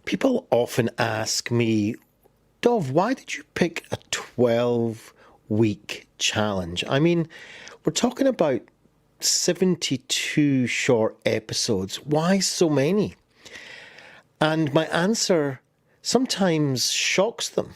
People often ask me, Dov, why did you pick a 12-week challenge? I mean, we're talking about 72 short episodes. Why so many? And my answer sometimes shocks them.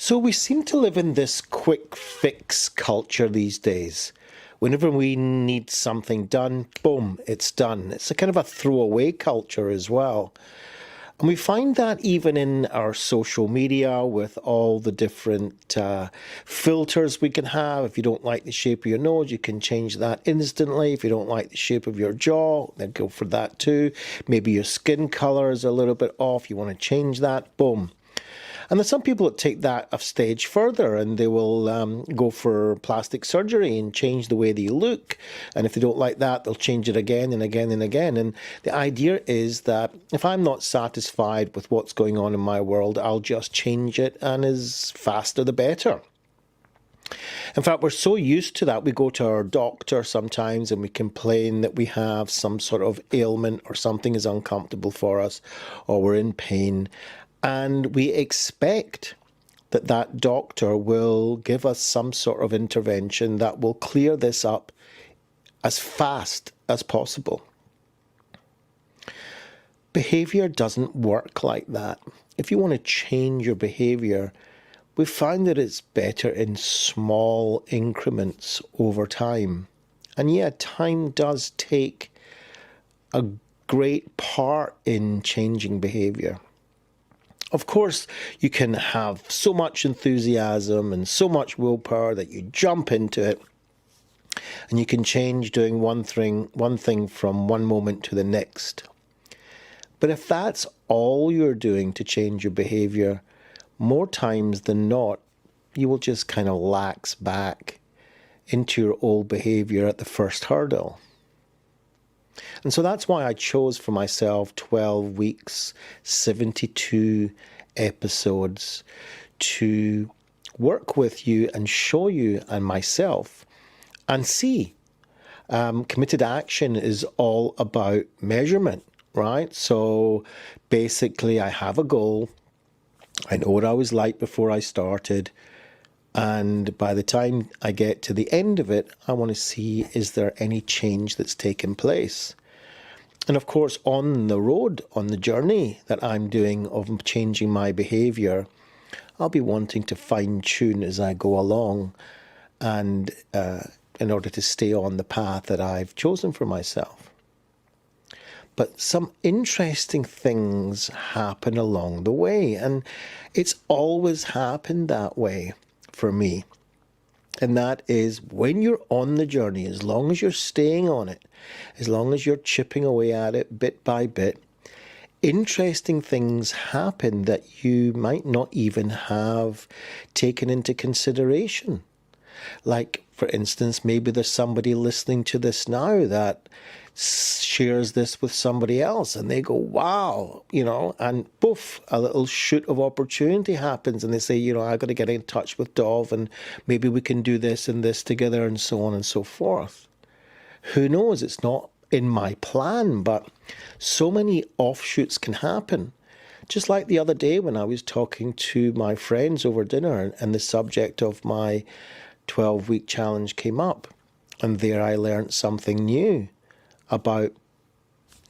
So we seem to live in this quick fix culture these days. Whenever we need something done, boom, it's done. It's a kind of a throwaway culture as well. And we find that even in our social media with all the different filters we can have. If you don't like the shape of your nose, you can change that instantly. If you don't like the shape of your jaw, then go for that too. Maybe your skin color is a little bit off. You want to change that, boom. And there's some people that take that a stage further and they will go for plastic surgery and change the way they look. And if they don't like that, they'll change it again and again and again. And the idea is that if I'm not satisfied with what's going on in my world, I'll just change it, and as faster the better. In fact, we're so used to that. We go to our doctor sometimes and we complain that we have some sort of ailment or something is uncomfortable for us or we're in pain. And we expect that that doctor will give us some sort of intervention that will clear this up as fast as possible. Behavior doesn't work like that. If you want to change your behavior, we find that it's better in small increments over time. And yeah, time does take a great part in changing behavior. Of course, you can have so much enthusiasm and so much willpower that you jump into it and you can change doing one thing from one moment to the next. But if that's all you're doing to change your behavior, more times than not, you will just kind of lax back into your old behavior at the first hurdle. And so that's why I chose for myself 12 weeks, 72 episodes to work with you and show you and myself and see. Committed action is all about measurement, right? So basically I have a goal. I know what I was like before I started. And by the time I get to the end of it, I want to see, is there any change that's taken place? And of course, on the road, on the journey that I'm doing of changing my behavior, I'll be wanting to fine tune as I go along and in order to stay on the path that I've chosen for myself. But some interesting things happen along the way, and it's always happened that way for me. And that is when you're on the journey, as long as you're staying on it, as long as you're chipping away at it bit by bit, interesting things happen that you might not even have taken into consideration. Like, for instance, maybe there's somebody listening to this now that shares this with somebody else and they go, wow, and poof, a little shoot of opportunity happens and they say, I've got to get in touch with Dov and maybe we can do this and this together and so on and so forth. Who knows? It's not in my plan, but so many offshoots can happen. Just like the other day when I was talking to my friends over dinner and the subject of my 12-week challenge came up. And there I learned something new about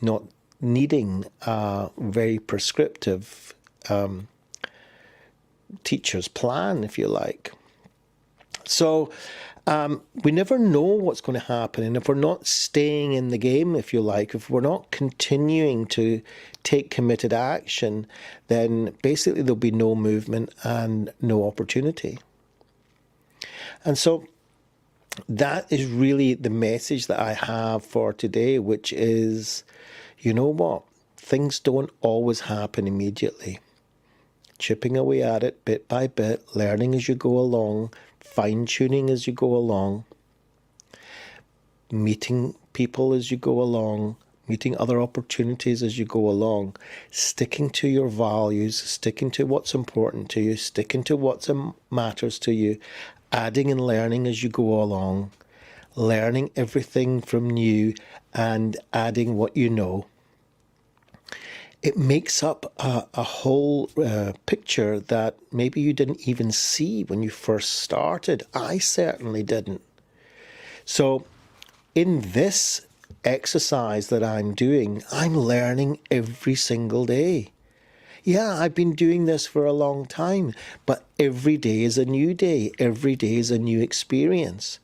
not needing a very prescriptive teacher's plan, if you like. So we never know what's going to happen. And if we're not staying in the game, if you like, if we're not continuing to take committed action, then basically there'll be no movement and no opportunity. And so that is really the message that I have for today, which is, you know what? Things don't always happen immediately. chipping away at it bit by bit, learning as you go along, fine-tuning as you go along, meeting people as you go along, meeting other opportunities as you go along, sticking to your values, sticking to what's important to you, sticking to what matters to you, adding and learning as you go along, learning everything from new and adding what you know. It makes up a whole picture that maybe you didn't even see when you first started. I certainly didn't. So in this exercise that I'm doing, I'm learning every single day. Yeah, I've been doing this for a long time, but every day is a new day. Every day is a new experience.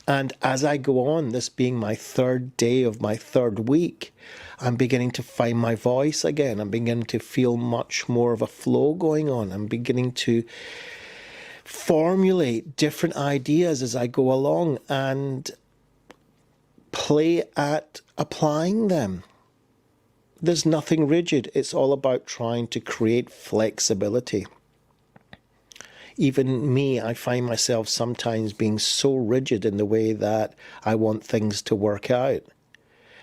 And as I go on, this being my third day of my third week, I'm beginning to find my voice again. I'm beginning to feel much more of a flow going on. I'm beginning to formulate different ideas as I go along and play at applying them. There's nothing rigid. It's all about trying to create flexibility. Even me, I find myself sometimes being so rigid in the way that I want things to work out.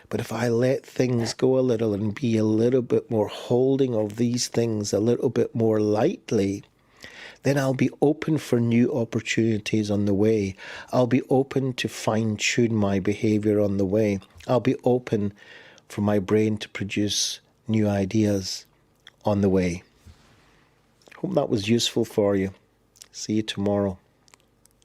But if I let things go a little and be a little bit more holding of these things a little bit more lightly, then I'll be open for new opportunities on the way. I'll be open to fine-tune my behavior on the way. I'll be open for my brain to produce new ideas on the way. Hope that was useful for you. See you tomorrow.